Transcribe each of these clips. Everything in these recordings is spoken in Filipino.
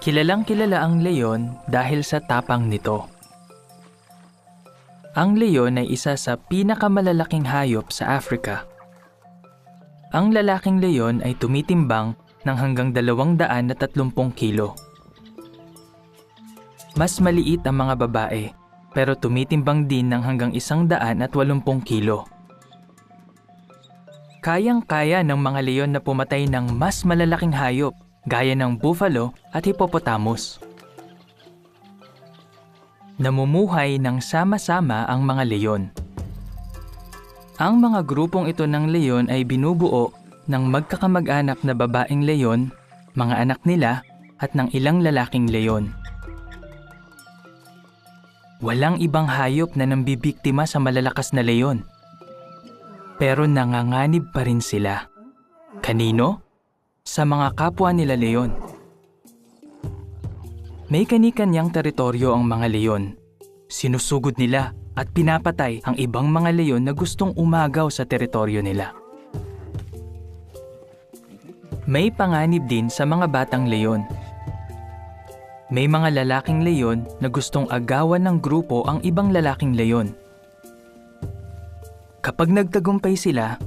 Kilalang kilala ang leon dahil sa tapang nito. Ang leon ay isa sa pinakamalalaking hayop sa Africa. Ang lalaking leon ay tumitimbang ng hanggang 230 kilo. Mas maliit ang mga babae pero tumitimbang din ng hanggang 180 kilo. Kayang-kaya ng mga leon na pumatay ng mas malalaking hayop gaya ng buffalo at hippopotamus. Namumuhay ng sama-sama ang mga leon. Ang mga grupong ito ng leon ay binubuo ng magkakamag-anak na babaeng leon, mga anak nila at ng ilang lalaking leon. Walang ibang hayop na nambibiktima sa malalakas na leon. Pero nanganganib pa rin sila. Kanino? Sa mga kapwa nila leon. May kani-kanyang teritoryo ang mga leon. Sinusugod nila at pinapatay ang ibang mga leon na gustong umagaw sa teritoryo nila. May panganib din sa mga batang leon. May mga lalaking leon na gustong agawan ng grupo ang ibang lalaking leon. Kapag nagtagumpay sila,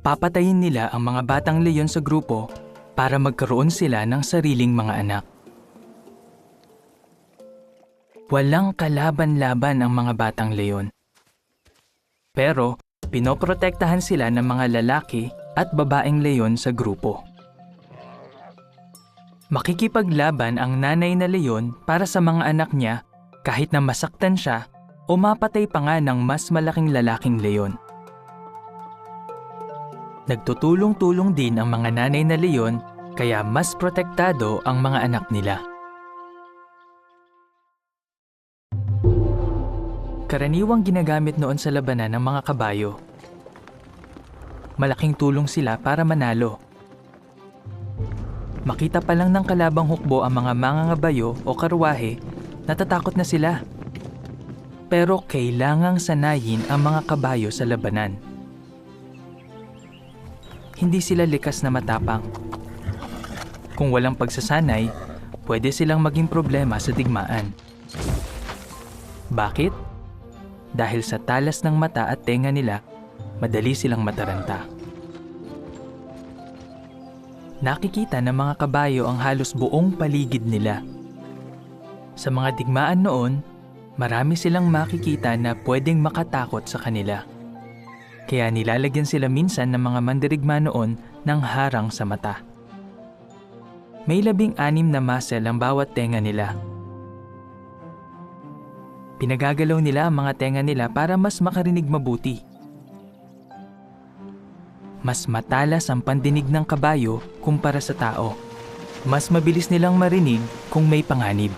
papatayin nila ang mga batang leon sa grupo para magkaroon sila ng sariling mga anak. Walang kalaban-laban ang mga batang leon. Pero pinoprotektahan sila ng mga lalaki at babaeng leon sa grupo. Makikipaglaban ang nanay na leon para sa mga anak niya kahit na masaktan siya o mapatay pa nga ng mas malaking lalaking leon. Nagtutulong-tulong din ang mga nanay na leon kaya mas protektado ang mga anak nila. Karaniwang ginagamit noon sa labanan ng mga kabayo. Malaking tulong sila para manalo. Makita pa lang ng kalabang hukbo ang mga mangangabayo o karwahe, natatakot na sila. Pero kailangang sanayin ang mga kabayo sa labanan. Hindi sila likas na matapang. Kung walang pagsasanay, pwede silang maging problema sa digmaan. Bakit? Dahil sa talas ng mata at tenga nila, madali silang mataranta. Nakikita ng mga kabayo ang halos buong paligid nila. Sa mga digmaan noon, marami silang makikita na pwedeng makatakot sa kanila. Kaya nilalagyan sila minsan ng mga mandirigma noon ng harang sa mata. May 16 na muscle ang bawat tenga nila. Pinagagalaw nila ang mga tenga nila para mas makarinig mabuti. Mas matalas ang pandinig ng kabayo kumpara sa tao. Mas mabilis nilang marinig kung may panganib.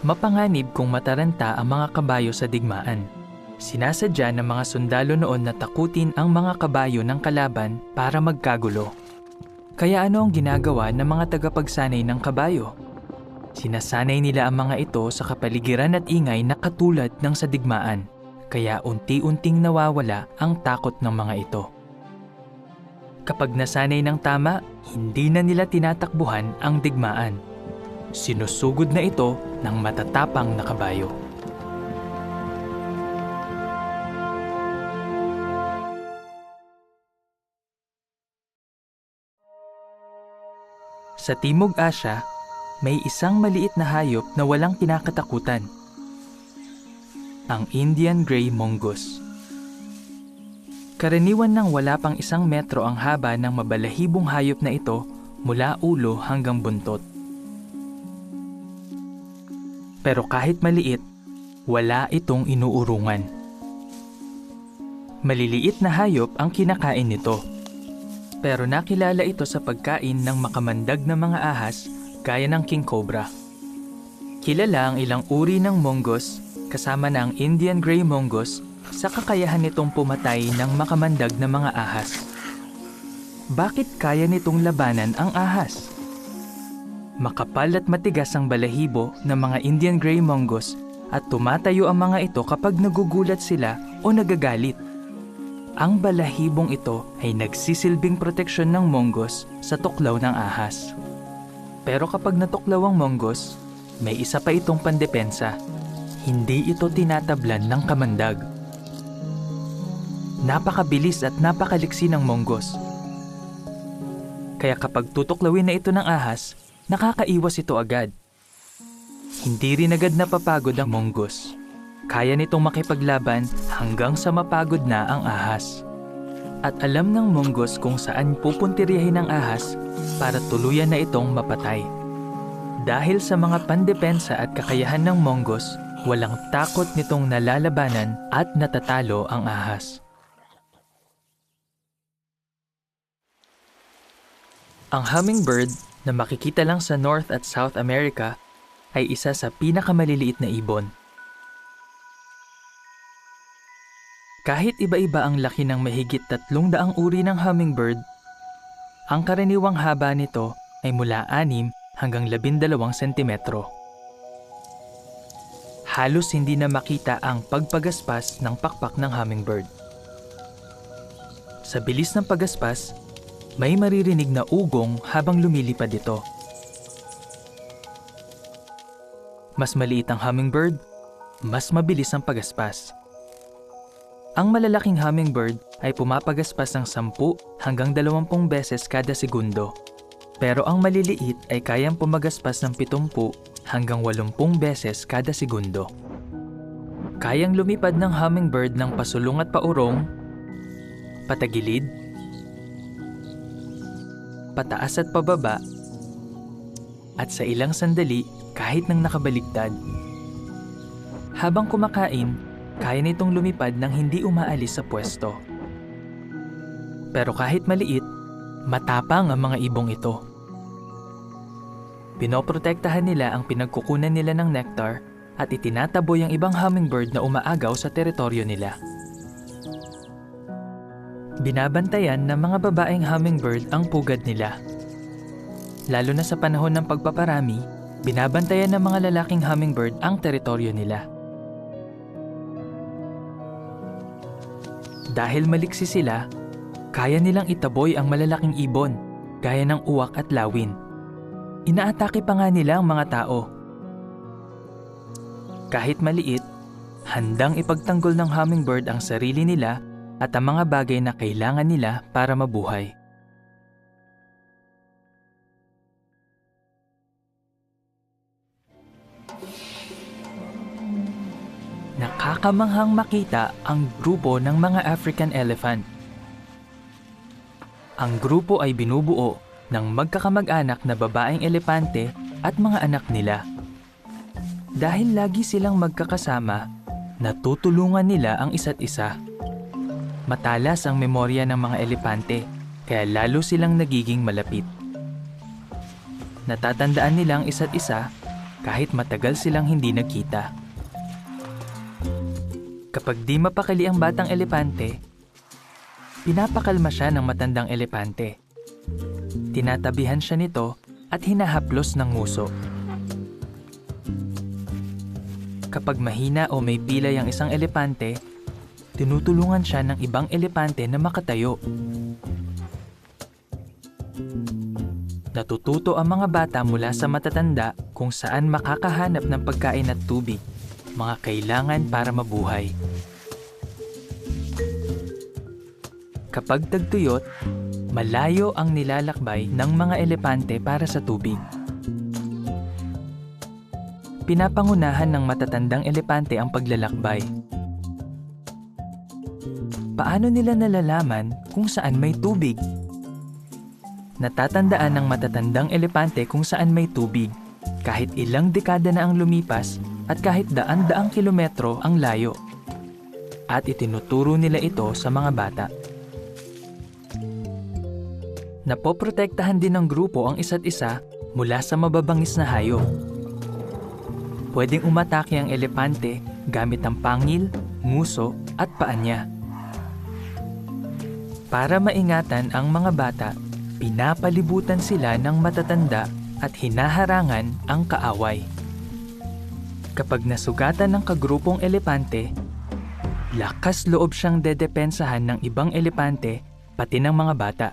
Mapanganib kung mataranta ang mga kabayo sa digmaan. Sinasadya ng mga sundalo noon na takutin ang mga kabayo ng kalaban para magkagulo. Kaya ano ang ginagawa ng mga tagapagsanay ng kabayo? Sinasanay nila ang mga ito sa kapaligiran at ingay na katulad ng sa digmaan. Kaya unti-unting nawawala ang takot ng mga ito. Kapag nasanay ng tama, hindi na nila tinatakbuhan ang digmaan. Sinusugod na ito ng matatapang na kabayo. Sa Timog Asya, may isang maliit na hayop na walang kinakatakutan. Ang Indian Grey Mongoose. Karaniwan nang wala pang 1 metro ang haba ng mabalahibong hayop na ito mula ulo hanggang buntot. Pero kahit maliit, wala itong inuurungan. Maliliit na hayop ang kinakain nito. Pero nakilala ito sa pagkain ng makamandag na mga ahas gaya ng king cobra. Kilala ang ilang uri ng mongoose kasama na ang Indian Grey Mongoose sa kakayahan nitong pumatay ng makamandag na mga ahas. Bakit kaya nitong labanan ang ahas? Makapal at matigas ang balahibo ng mga Indian Grey Mongoose at tumatayo ang mga ito kapag nagugulat sila o nagagalit. Ang balahibong ito ay nagsisilbing proteksyon ng mongoose sa tuklaw ng ahas. Pero kapag natuklaw ang mongoose, may isa pa itong pandepensa. Hindi ito tinatablan ng kamandag. Napakabilis at napakaliksi ng mongoose. Kaya kapag tutuklawin na ito ng ahas, nakakaiwas ito agad. Hindi rin agad napapagod ang mongoose. Kaya nitong makipaglaban hanggang sa mapagod na ang ahas. At alam ng mongoose kung saan pupuntiryahin ang ahas para tuluyan na itong mapatay. Dahil sa mga pandepensa at kakayahan ng mongoose, walang takot nitong nalalabanan at natatalo ang ahas. Ang hummingbird na makikita lang sa North at South America ay isa sa pinakamaliliit na ibon. Kahit iba-iba ang laki ng mahigit 300 uri ng hummingbird, ang karaniwang haba nito ay mula 6 hanggang 12 sentimetro. Halos hindi na makita ang pagpagaspas ng pakpak ng hummingbird. Sa bilis ng pagaspas, may maririnig na ugong habang lumilipad ito. Mas maliit ang hummingbird, mas mabilis ang pagaspas. Ang malalaking hummingbird ay pumapagaspas ng 10 hanggang 20 beses kada segundo. Pero ang maliliit ay kayang pumagaspas ng 70 hanggang 80 beses kada segundo. Kayang lumipad ng hummingbird ng pasulong at paurong, patagilid, pataas at pababa, at sa ilang sandali kahit nang nakabaligtad. Habang kumakain, kaya nitong lumipad nang hindi umaalis sa pwesto. Pero kahit maliit, matapang ang mga ibong ito. Pinoprotektahan nila ang pinagkukunan nila ng nectar at itinataboy ang ibang hummingbird na umaagaw sa teritoryo nila. Binabantayan ng mga babaeng hummingbird ang pugad nila. Lalo na sa panahon ng pagpaparami, binabantayan ng mga lalaking hummingbird ang teritoryo nila. Dahil maliksi sila, kaya nilang itaboy ang malalaking ibon, gaya ng uwak at lawin. Inaatake pa nga nila ang mga tao. Kahit maliit, handang ipagtanggol ng hummingbird ang sarili nila at ang mga bagay na kailangan nila para mabuhay. Nakakamanghang makita ang grupo ng mga African elephant. Ang grupo ay binubuo ng magkakamag-anak na babaeng elepante at mga anak nila. Dahil lagi silang magkakasama, natutulungan nila ang isa't isa. Matalas ang memorya ng mga elepante, kaya lalo silang nagiging malapit. Natatandaan nila ang isa't isa kahit matagal silang hindi nagkita. Kapag di mapakali ang batang elepante, pinapakalma siya ng matandang elepante. Tinatabihan siya nito at hinahaplos ng nguso. Kapag mahina o may pilay ang isang elepante, tinutulungan siya ng ibang elepante na makatayo. Natututo ang mga bata mula sa matatanda kung saan makakahanap ng pagkain at tubig, mga kailangan para mabuhay. Kapag tagtuyot, malayo ang nilalakbay ng mga elepante para sa tubig. Pinapangunahan ng matatandang elepante ang paglalakbay. Paano nila nalalaman kung saan may tubig? Natatandaan ng matatandang elepante kung saan may tubig, kahit ilang dekada na ang lumipas at kahit daan-daang kilometro ang layo. At itinuturo nila ito sa mga bata. Napoprotektahan din ng grupo ang isa't isa mula sa mababangis na hayop. Pwedeng umatake ang elepante gamit ang pangil, nguso at paa niya. Para maingatan ang mga bata, pinapalibutan sila ng matatanda at hinaharangan ang kaaway. Kapag nasugatan ng kagrupong elepante, lakas loob siyang dedepensahan ng ibang elepante pati ng mga bata.